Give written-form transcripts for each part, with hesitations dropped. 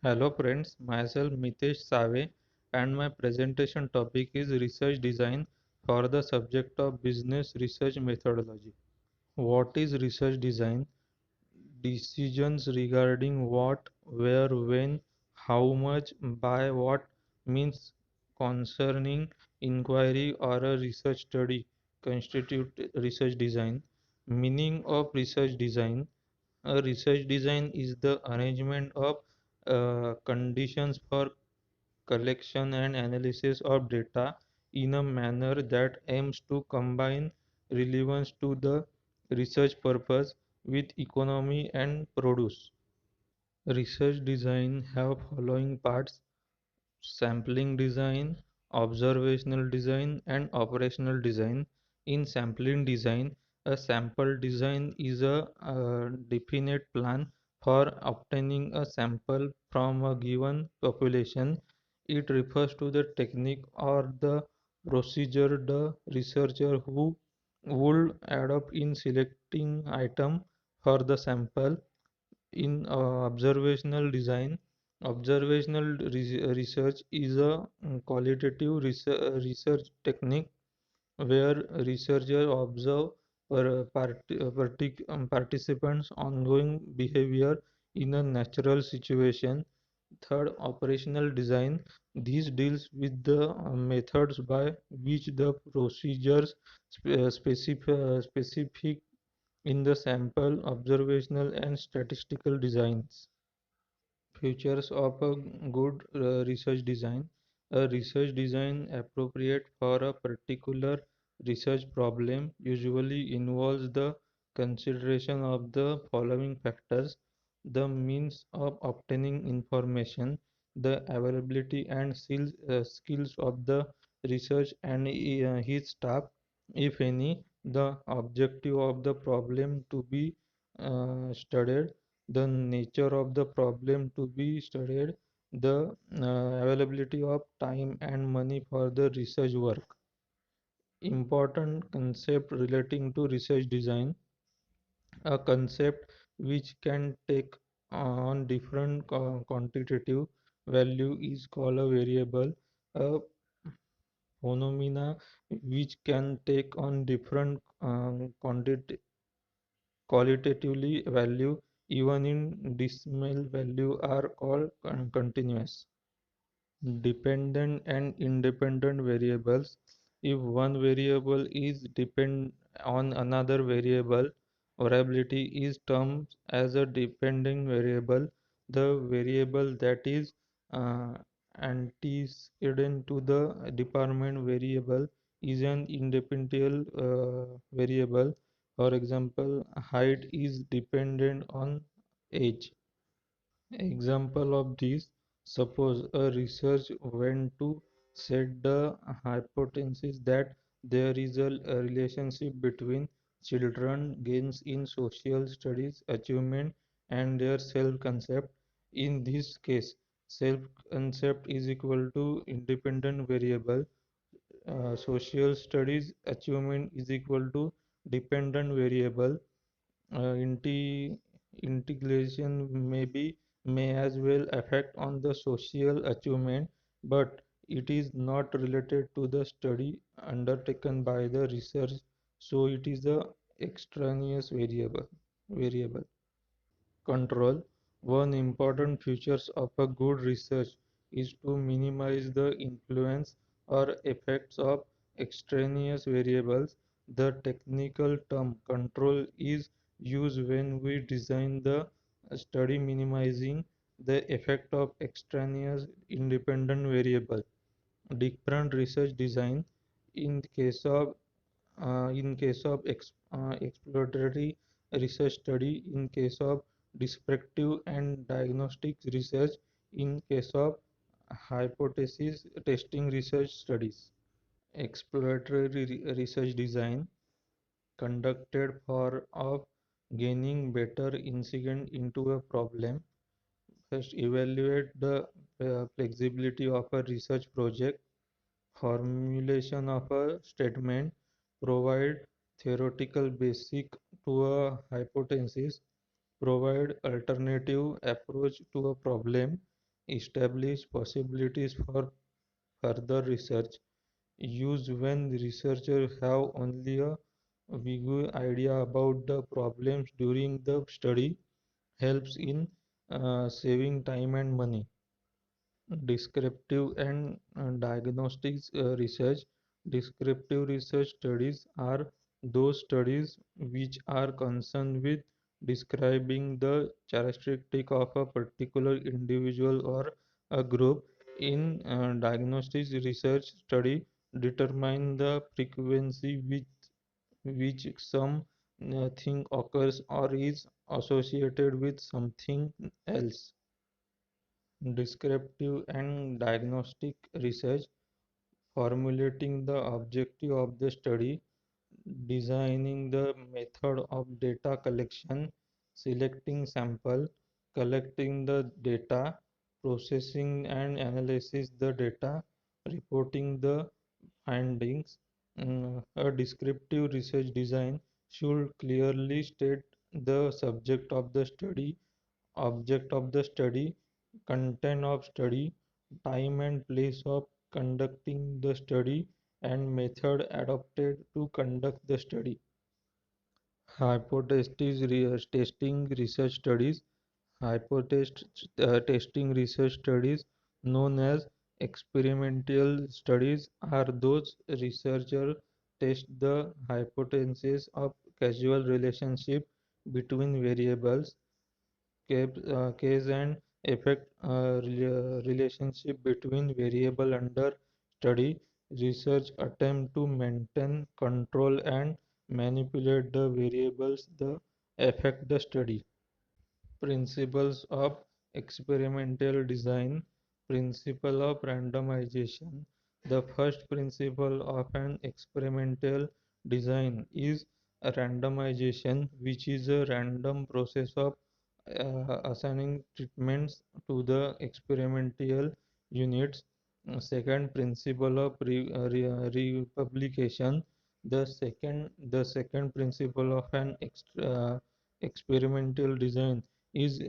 Hello friends, myself Mitesh Save and my presentation topic is research design for the subject of business research methodology. What is research design? Decisions regarding what, where, when, how much, by what means concerning inquiry or a research study constitute research design. Meaning of research design. A research design is the arrangement of conditions for collection and analysis of data in a manner that aims to combine relevance to the research purpose with economy and produce. Research design have following parts: sampling design, observational design, and operational design. In sampling design, a sample design is a definite plan for obtaining a sample from a given population. It refers to the technique or the procedure the researcher who would adopt in selecting item for the sample. In observational design, research is a qualitative research technique where researchers observe participants' ongoing behavior in a natural situation. Third, operational design. This deals with the methods by which the procedures specific in the sample, observational, and statistical designs. Features of a good research design. A research design appropriate for a particular research problem usually involves the consideration of the following factors: the means of obtaining information, the availability and skills of the research and his staff, if any, the objective of the problem to be studied, the nature of the problem to be studied, the availability of time and money for the research work. Important concept relating to research design. A concept which can take on different quantitative value is called a variable. A phenomena which can take on different qualitatively value even in decimal value are called continuous. Dependent and independent variables. If one variable is depend on another variable, variability is termed as a dependent variable. The variable that is uh, antecedent to the dependent variable is an independent variable. For example, height is dependent on age. Example of this: suppose a research went to set the hypothesis that there is a relationship between children gains in social studies achievement and their self-concept. In this case, self-concept is equal to independent variable. Social studies achievement is equal to dependent variable. Integration may as well affect on the social achievement, but it is not related to the study undertaken by the research, so it is a extraneous variable. Control. One important feature of a good research is to minimize the influence or effects of extraneous variables. The technical term control is used when we design the study minimizing the effect of extraneous independent variable. Different research design. In case of exploratory research study, in case of descriptive and diagnostic research, in case of hypothesis testing research studies. Exploratory research design conducted for of gaining better insight into a problem. First, evaluate the flexibility of a research project. Formulation of a statement, provide theoretical basic to a hypothesis, provide alternative approach to a problem, establish possibilities for further research. Used when researchers have only a vague idea about the problems during the study, helps in saving time and money. Descriptive and diagnostics research. Descriptive research studies are those studies which are concerned with describing the characteristic of a particular individual or a group. In diagnostics research study determine the frequency with which some thing occurs or is associated with something else. Descriptive and diagnostic research, formulating the objective of the study, designing the method of data collection, selecting sample, collecting the data, processing and analysis the data, reporting the findings. A descriptive research design should clearly state the subject of the study, object of the study, content of study, time and place of conducting the study, and method adopted to conduct the study. Hypothesis testing research studies. Hypothesis testing research studies, known as experimental studies, are those researchers test the hypothesis of causal relationship between variables, cause and effect relationship between variable under study. Research attempt to maintain control and manipulate the variables that affect the study. Principles of experimental design. Principle of randomization. The first principle of an experimental design is a randomization, which is a random process of assigning treatments to the experimental units. Second principle of republication. The second principle of an experimental design is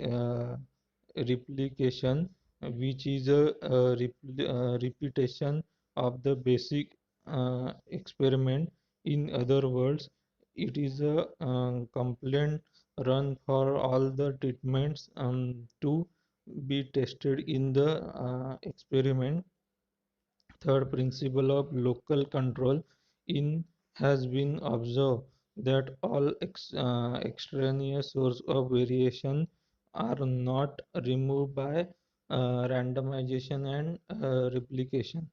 replication, which is a repetition of the basic experiment. In other words, it is a complaint run for all the treatments to be tested in the experiment. Third principle of local control. In has been observed that all extraneous source of variation are not removed by randomization and replication.